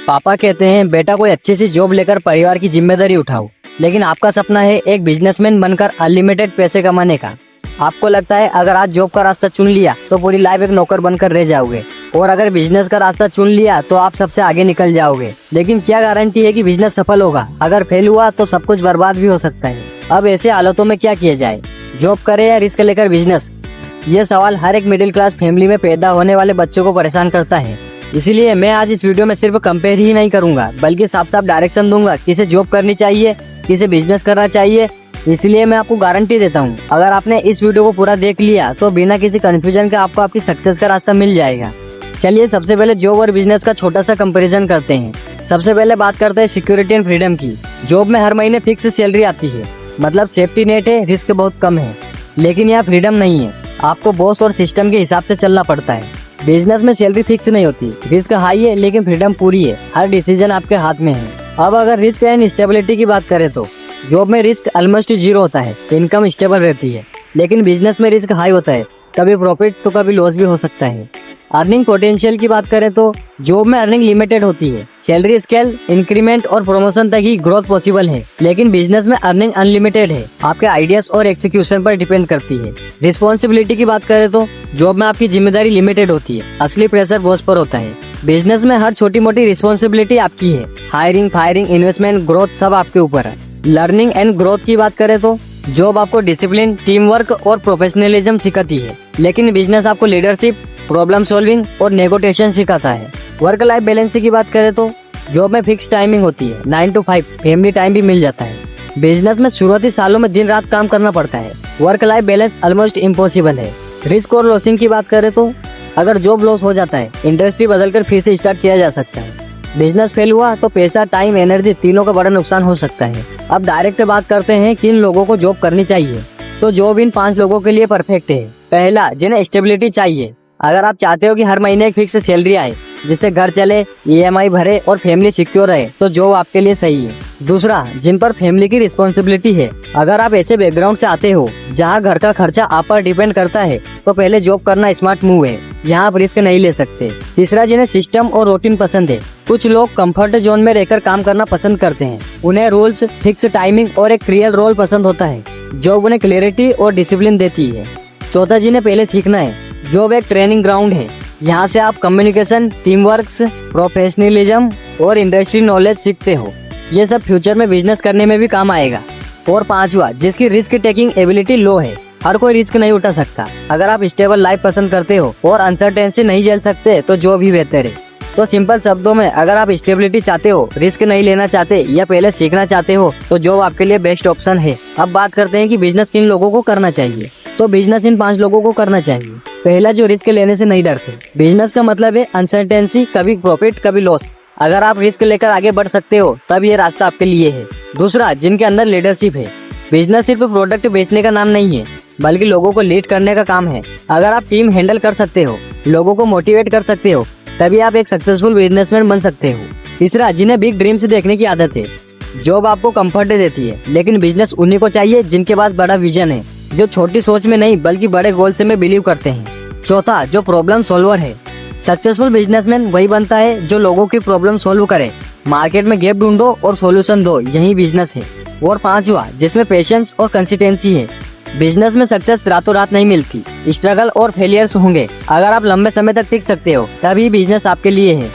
पापा कहते हैं बेटा कोई अच्छी सी जॉब लेकर परिवार की जिम्मेदारी उठाओ, लेकिन आपका सपना है एक बिजनेसमैन बनकर अनलिमिटेड पैसे कमाने का। आपको लगता है अगर आज जॉब का रास्ता चुन लिया तो पूरी लाइफ एक नौकर बनकर रह जाओगे, और अगर बिजनेस का रास्ता चुन लिया तो आप सबसे आगे निकल जाओगे। लेकिन क्या गारंटी है कि बिजनेस सफल होगा? अगर फेल हुआ तो सब कुछ बर्बाद भी हो सकता है। अब ऐसे हालातों में क्या किया जाए, जॉब करे या रिस्क लेकर बिजनेस? ये सवाल हर एक मिडिल क्लास फैमिली में पैदा होने वाले बच्चों को परेशान करता है। इसीलिए मैं आज इस वीडियो में सिर्फ कंपेयर ही नहीं करूंगा, बल्कि साफ साफ डायरेक्शन दूंगा, किसे जॉब करनी चाहिए, किसे बिजनेस करना चाहिए। इसलिए मैं आपको गारंटी देता हूँ, अगर आपने इस वीडियो को पूरा देख लिया तो बिना किसी कंफ्यूजन के आपको आपकी सक्सेस का रास्ता मिल जाएगा। चलिए सबसे पहले जॉब और बिजनेस का छोटा सा कंपैरिजन करते हैं। सबसे पहले बात करते हैं सिक्योरिटी एंड फ्रीडम की। जॉब में हर महीने फिक्स सैलरी आती है, मतलब सेफ्टी नेट है, रिस्क बहुत कम है। लेकिन यहाँ फ्रीडम नहीं है, आपको बॉस और सिस्टम के हिसाब से चलना पड़ता है। बिजनेस में सैलरी फिक्स नहीं होती, रिस्क हाई है लेकिन फ्रीडम पूरी है, हर डिसीजन आपके हाथ में है। अब अगर रिस्क एंड स्टेबिलिटी की बात करें तो जॉब में रिस्क ऑलमोस्ट जीरो होता है, इनकम स्टेबल रहती है। लेकिन बिजनेस में रिस्क हाई होता है, कभी प्रॉफिट तो कभी लॉस भी हो सकता है। अर्निंग पोटेंशियल की बात करें तो जॉब में अर्निंग लिमिटेड होती है, सैलरी स्केल, इंक्रीमेंट और प्रमोशन तक ही ग्रोथ पॉसिबल है। लेकिन बिजनेस में अर्निंग अनलिमिटेड है, आपके आइडियाज और एक्सिक्यूशन पर डिपेंड करती है। रिस्पॉन्सिबिलिटी की बात करें तो जॉब में आपकी जिम्मेदारी लिमिटेड होती है, असली प्रेशर बॉस पर होता है। बिजनेस में हर छोटी मोटी रिस्पॉन्सिबिलिटी आपकी है, हायरिंग, फायरिंग, इन्वेस्टमेंट, ग्रोथ सब आपके ऊपर है। लर्निंग एंड ग्रोथ की बात करें तो जॉब आपको डिसिप्लिन, टीम वर्क और प्रोफेशनलिज्म सिखाती है, लेकिन बिजनेस आपको लीडरशिप, प्रॉब्लम सॉल्विंग और नेगोशिएशन सिखाता है। वर्क लाइफ बैलेंस की बात करें तो जॉब में फिक्स टाइमिंग होती है, 9 to 5, फैमिली टाइम भी मिल जाता है। बिजनेस में शुरुआती सालों में दिन रात काम करना पड़ता है, work life balance almost impossible है। रिस्क और लॉसिंग की बात करें तो अगर जॉब लॉस हो जाता है, इंडस्ट्री बदलकर फिर से स्टार्ट किया जा सकता है। बिजनेस फेल हुआ तो पैसा, टाइम, एनर्जी तीनों का बड़ा नुकसान हो सकता है। अब डायरेक्ट बात करते हैं किन लोगों को जॉब करनी चाहिए। तो जॉब इन 5 लोगों के लिए परफेक्ट है। पहला, जिन्हें स्टेबिलिटी चाहिए। अगर आप चाहते हो कि हर महीने एक फिक्स सैलरी आए, जिससे घर चले, EMI भरे और फैमिली सिक्योर रहे, तो जॉब आपके लिए सही है। दूसरा, जिन पर फैमिली की रिस्पॉन्सिबिलिटी है। अगर आप ऐसे बैकग्राउंड से आते हो जहां घर का खर्चा आप पर डिपेंड करता है, तो पहले जॉब करना स्मार्ट मूव है, यहाँ आप रिस्क नहीं ले सकते। तीसरा, जिन्हें सिस्टम और रूटीन पसंद है। कुछ लोग कंफर्ट जोन में रहकर काम करना पसंद करते हैं, उन्हें रूल्स, फिक्स टाइमिंग और एक क्लियर रोल पसंद होता है। जॉब उन्हें क्लैरिटी और डिसिप्लिन देती है। चौथा, जिन्हें पहले सीखना है। जॉब एक ट्रेनिंग ग्राउंड है, यहाँ से आप कम्युनिकेशन, टीम वर्क, प्रोफेशनलिज्म और इंडस्ट्री नॉलेज सीखते हो। ये सब फ्यूचर में बिजनेस करने में भी काम आएगा। और पांचवा, जिसकी रिस्क टेकिंग एबिलिटी लो है। हर कोई रिस्क नहीं उठा सकता। अगर आप स्टेबल लाइफ पसंद करते हो और अनसर्टेनिटी नहीं झेल सकते, तो जॉब ही बेहतर है। तो सिंपल शब्दों में, अगर आप स्टेबिलिटी चाहते हो, रिस्क नहीं लेना चाहते या पहले सीखना चाहते हो, तो जॉब आपके लिए बेस्ट ऑप्शन है। अब बात करते हैं कि बिजनेस किन लोगों को करना चाहिए। तो बिजनेस इन 5 लोगों को करना चाहिए। पहला, जो रिस्क लेने से नहीं डरते। बिजनेस का मतलब है अनसर्टेनिटी, कभी प्रॉफिट कभी लॉस। अगर आप रिस्क लेकर आगे बढ़ सकते हो, तब ये रास्ता आपके लिए है। दूसरा, जिनके अंदर लीडरशिप है। बिजनेस सिर्फ प्रोडक्ट बेचने का नाम नहीं है, बल्कि लोगों को लीड करने का काम है। अगर आप टीम हैंडल कर सकते हो, लोगों को मोटिवेट कर सकते हो, तभी आप एक सक्सेसफुल बिजनेसमैन बन सकते हो। तीसरा, जिन्हें बिग ड्रीम्स देखने की आदत है। जॉब आपको कंफर्ट देती है, लेकिन बिजनेस उन्हीं को चाहिए जिनके पास बड़ा विजन है, जो छोटी सोच में नहीं बल्कि बड़े गोल से में बिलीव करते हैं। चौथा, जो प्रॉब्लम सॉल्वर है। सक्सेसफुल बिजनेसमैन वही बनता है जो लोगों की प्रॉब्लम सॉल्व करे, मार्केट में गैप ढूंढो और सॉल्यूशन दो, यही बिजनेस है। और पांचवा, जिसमें पेशेंस और कंसिस्टेंसी है। बिजनेस में सक्सेस रातों रात नहीं मिलती, स्ट्रगल और फेलियर्स होंगे। अगर आप लंबे समय तक टिक सकते हो, तभी बिजनेस आपके लिए है।